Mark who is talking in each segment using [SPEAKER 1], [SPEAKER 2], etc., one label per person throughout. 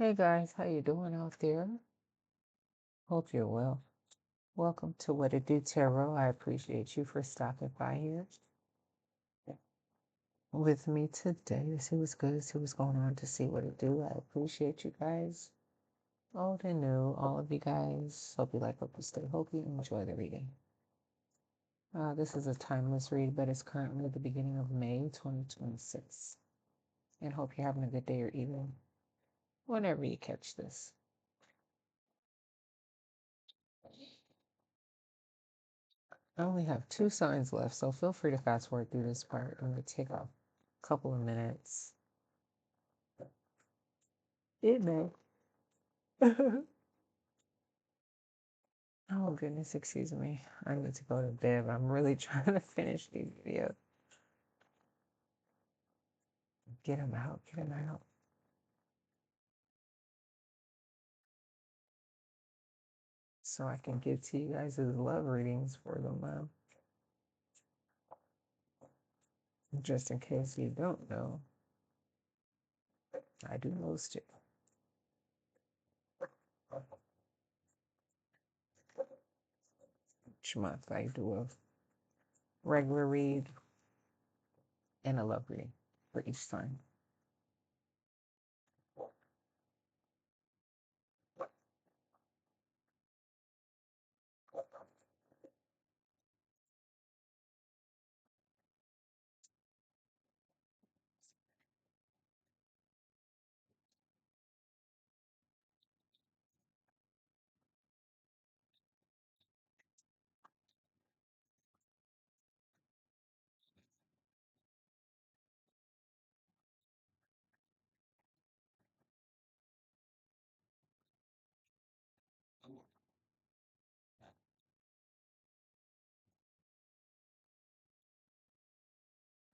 [SPEAKER 1] Hey guys, how you doing out there? Hope you're well. Welcome to What It Do Tarot. I appreciate you for stopping by here with me today to see what's good, see what's going on, to see what it do. I appreciate you guys. Old and new, all of you guys. Hope you like, hope you stay, hope you enjoy the reading. This is a timeless read, but it's currently the beginning of May 2026. And hope you're having a good day or evening whenever you catch this. I only have two signs left, so feel free to fast forward through this part. I'm going to take a couple of minutes. It may. Oh, goodness, excuse me. I need to go to bed. I'm really trying to finish these videos. Get them out, get them out. So I can get to you guys' love readings for the month. Just in case you don't know, I do most it. Each month I do a regular read and a love reading for each sign.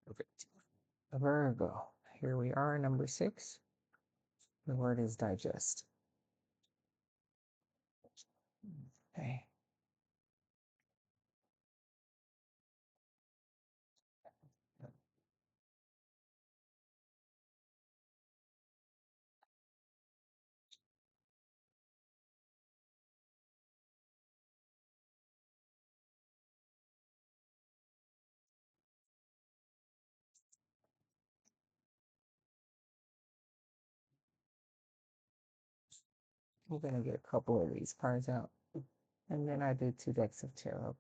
[SPEAKER 1] Perfect. Virgo. Here we are, number 6. The word is digest. Okay. I'm going to get a couple of these cards out. And then I do 2 decks of tarot.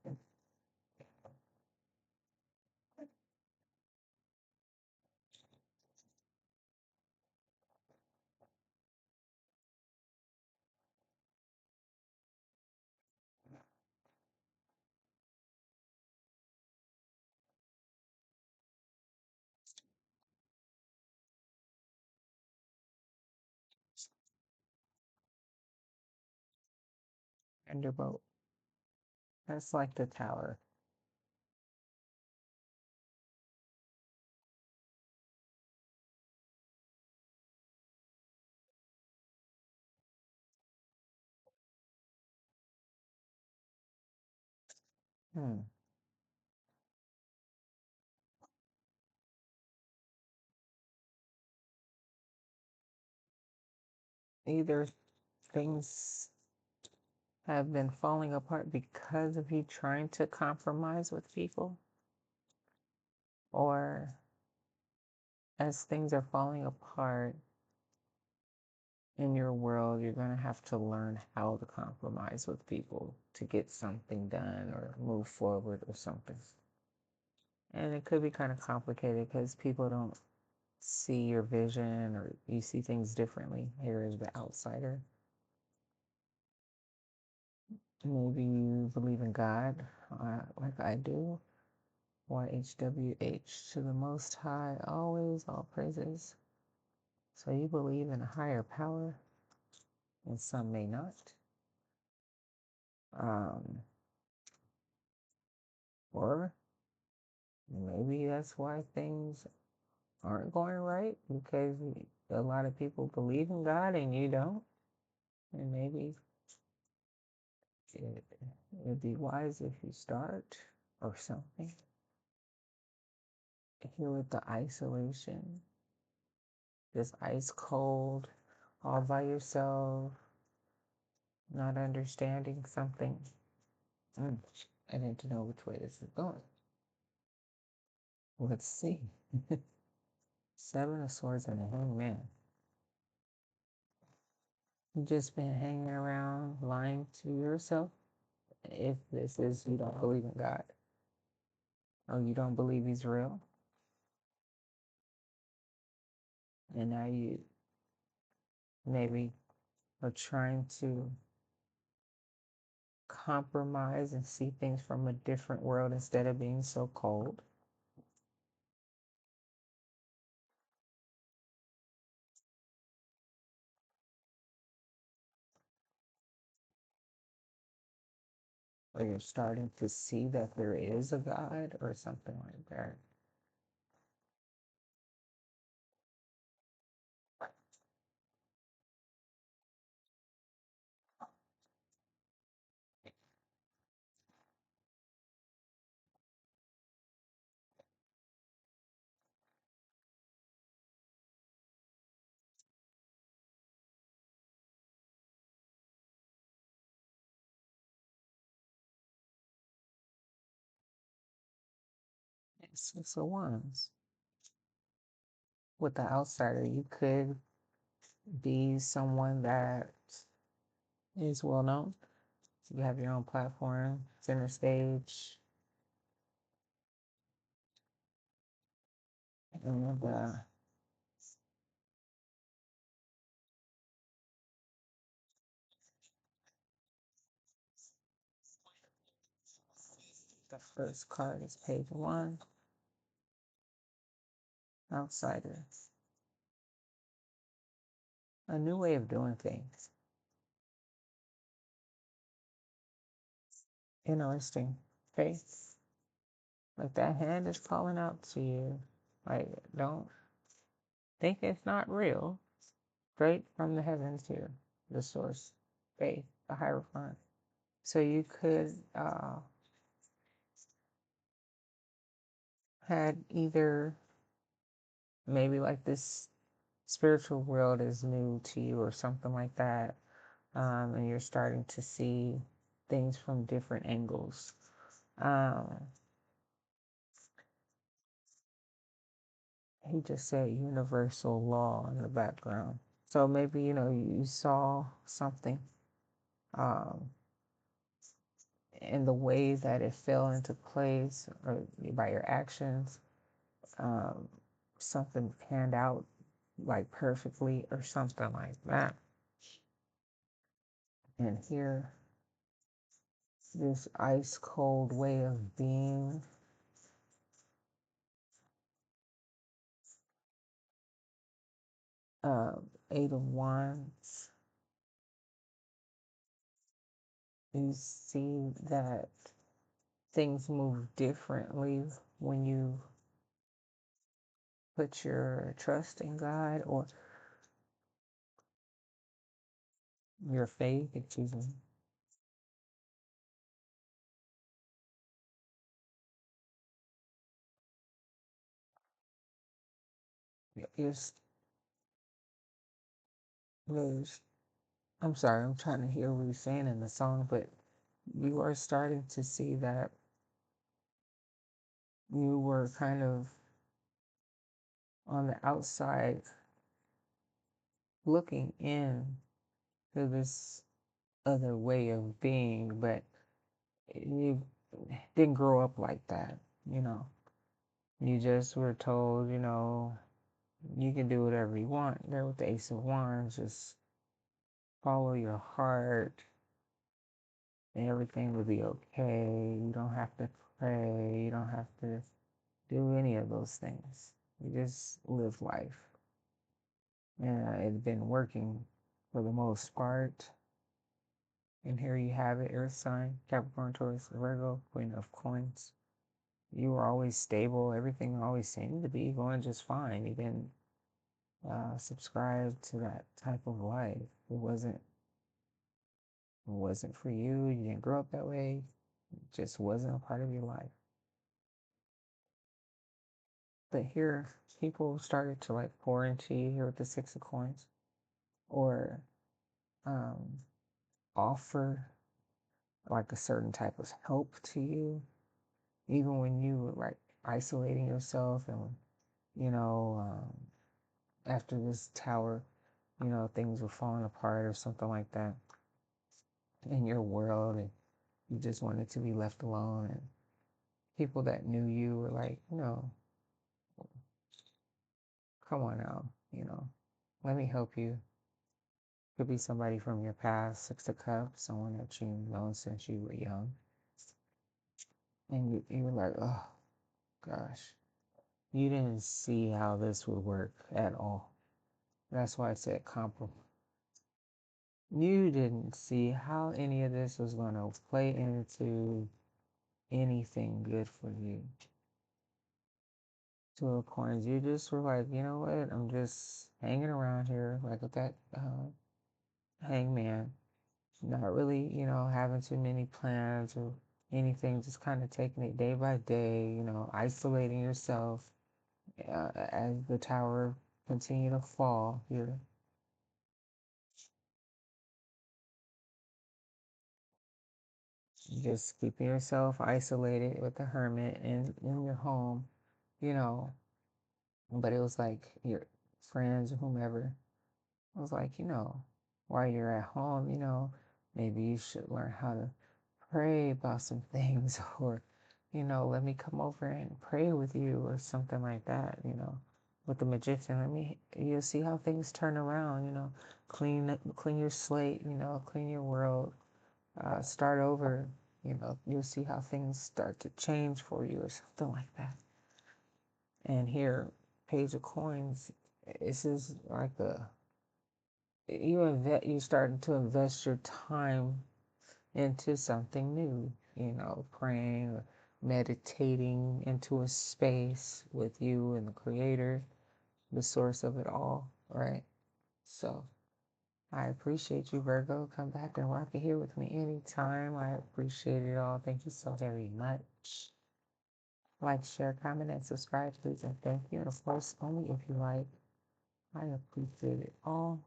[SPEAKER 1] Thunderbolt. That's like the tower. Hmm. Either things have been falling apart because of you trying to compromise with people, or as things are falling apart in your world, you're going to have to learn how to compromise with people to get something done or move forward or something. And it could be kind of complicated because people don't see your vision, or you see things differently here as the outsider. Maybe you believe in God, like I do. YHWH, to the Most High, always, all praises. So you believe in a higher power, and some may not. Or maybe that's why things aren't going right, because a lot of people believe in God and you don't. And maybe it'd be wise if you start or something. Here with the isolation, this ice cold all by yourself, not understanding something. Mm, I need to know which way this is going. Let's see. Seven of Swords and a Hangman. You just been hanging around lying to yourself. If this is you don't believe in God or you don't believe He's real, and now you maybe are trying to compromise and see things from a different world instead of being so cold. Or you're starting to see that there is a God or something like that. Six of Wands. With the outsider, you could be someone that is well known. You have your own platform, center stage, and the first card is Page of Wands, outsider. A new way of doing things. Interesting. Faith. Like that hand is calling out to you. Like, don't think it's not real. Straight from the heavens here, the source, faith, the Hierophant. So you could had either maybe like this spiritual world is new to you or something like that, and you're starting to see things from different angles. He just said universal law in the background. So maybe, you saw something um, in the way that it fell into place or by your actions, um, something panned out like perfectly or something like that. And here, this ice cold way of being, uh, Eight of Wands, you see that things move differently when you put your trust in God or your faith, excuse me. It's, there's, I'm sorry, I'm trying to hear what you're saying in the song, but you are starting to see that you were kind of on the outside looking in to this other way of being, but you didn't grow up like that, you know. You just were told, you can do whatever you want. There with the Ace of Wands, just follow your heart and everything will be okay. You don't have to pray. You don't have to do any of those things. You just live life. And it's been working for the most part. And here you have it, Earth sign, Capricorn, Taurus, Virgo, Queen of Coins. You were always stable. Everything always seemed to be going just fine. You didn't subscribe to that type of life. It wasn't for you. You didn't grow up that way. It just wasn't a part of your life. But here, people started to like pour into you here with the Six of Coins. or um, offer like a certain type of help to you, even when you were like isolating yourself and, you know, after this tower, things were falling apart or something like that in your world, and you just wanted to be left alone. And people that knew you were like, come on now, let me help you. Could be somebody from your past, Six of Cups, someone that you've known since you were young. And you were like, oh gosh, you didn't see how this would work at all. That's why I said compromise. You didn't see how any of this was going to play into anything good for you. Two of Coins, you just were like, you know what? I'm just hanging around here, like with that hangman. Not really, having too many plans or anything, just kind of taking it day by day, isolating yourself as the tower continue to fall. You're just keeping yourself isolated with the hermit in your home, you know. But it was like your friends or whomever. I was like, while you're at home, maybe you should learn how to pray about some things or, let me come over and pray with you or something like that, with the magician. You'll see how things turn around, clean your slate, clean your world, start over, you'll see how things start to change for you or something like that. And here, Page of Coins, this is like you starting to invest your time into something new, praying or meditating into a space with you and the creator, the source of it all, right? So I appreciate you, Virgo. Come back and rock it here with me anytime. I appreciate it all. Thank you so very much. Like, share, comment, and subscribe, please, and thank you. And of course, only if you like. I appreciate it all.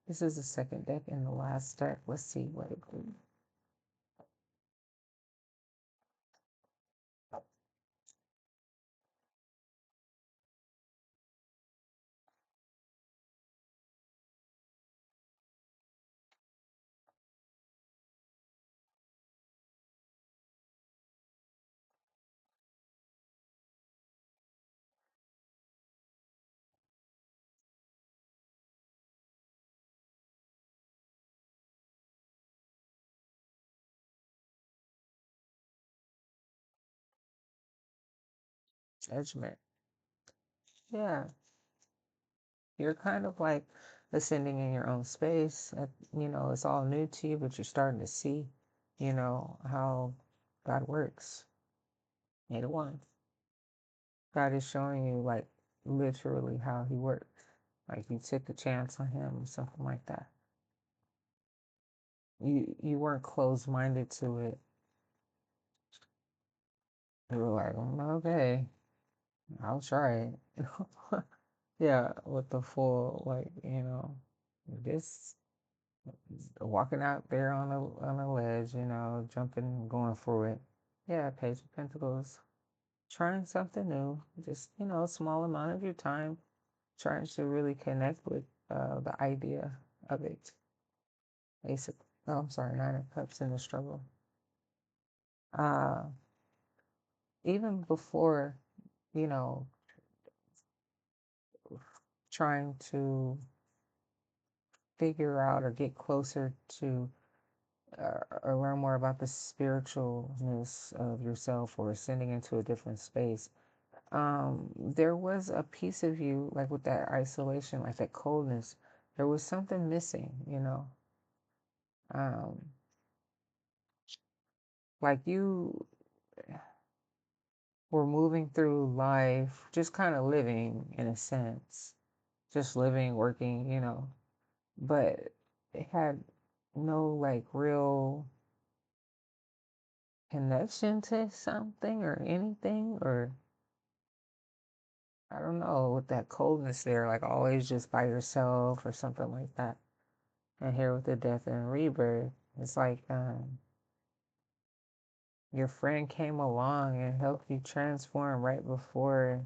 [SPEAKER 1] This is the second deck and the last deck. Let's see what it brings. Judgment. Yeah, you're kind of like ascending in your own space. It's all new to you, but you're starting to see, how God works. 8 of Wands. God is showing you, like, literally how He works. Like, you took a chance on Him, or something like that. You weren't closed-minded to it. You were like, okay, I'll try it. Yeah, with the full, like, this walking out there on a ledge, jumping, going for it. Yeah, Page of Pentacles. Trying something new. Just, a small amount of your time. Trying to really connect with the idea of it. Ace of, oh, I'm sorry, Nine of Cups in the struggle. Uh, even before, you know, trying to figure out or get closer to or learn more about the spiritualness of yourself or ascending into a different space, there was a piece of you, like with that isolation, like that coldness, there was something missing, um, like you were moving through life, just kind of living in a sense, just living, working, but it had no like real connection to something or anything, or I don't know, with that coldness there, like always just by yourself or something like that. And here with the death and rebirth, it's like your friend came along and helped you transform right before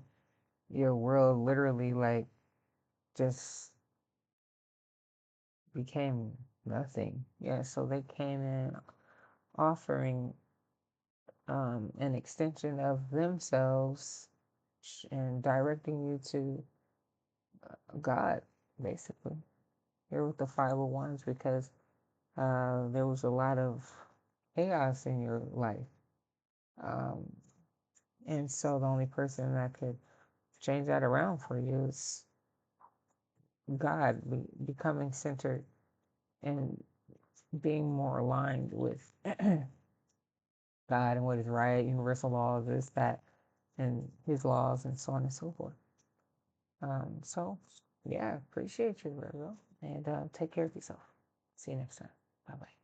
[SPEAKER 1] your world literally like just became nothing. Yeah, so they came in offering an extension of themselves and directing you to God, basically. Here with the 501s because there was a lot of chaos in your life. Um, and so the only person that could change that around for you is God, becoming centered and being more aligned with God and what is right, universal laws, this, that, and his laws, and so on and so forth. So, yeah, appreciate you, Virgo, and take care of yourself. See you next time. Bye bye.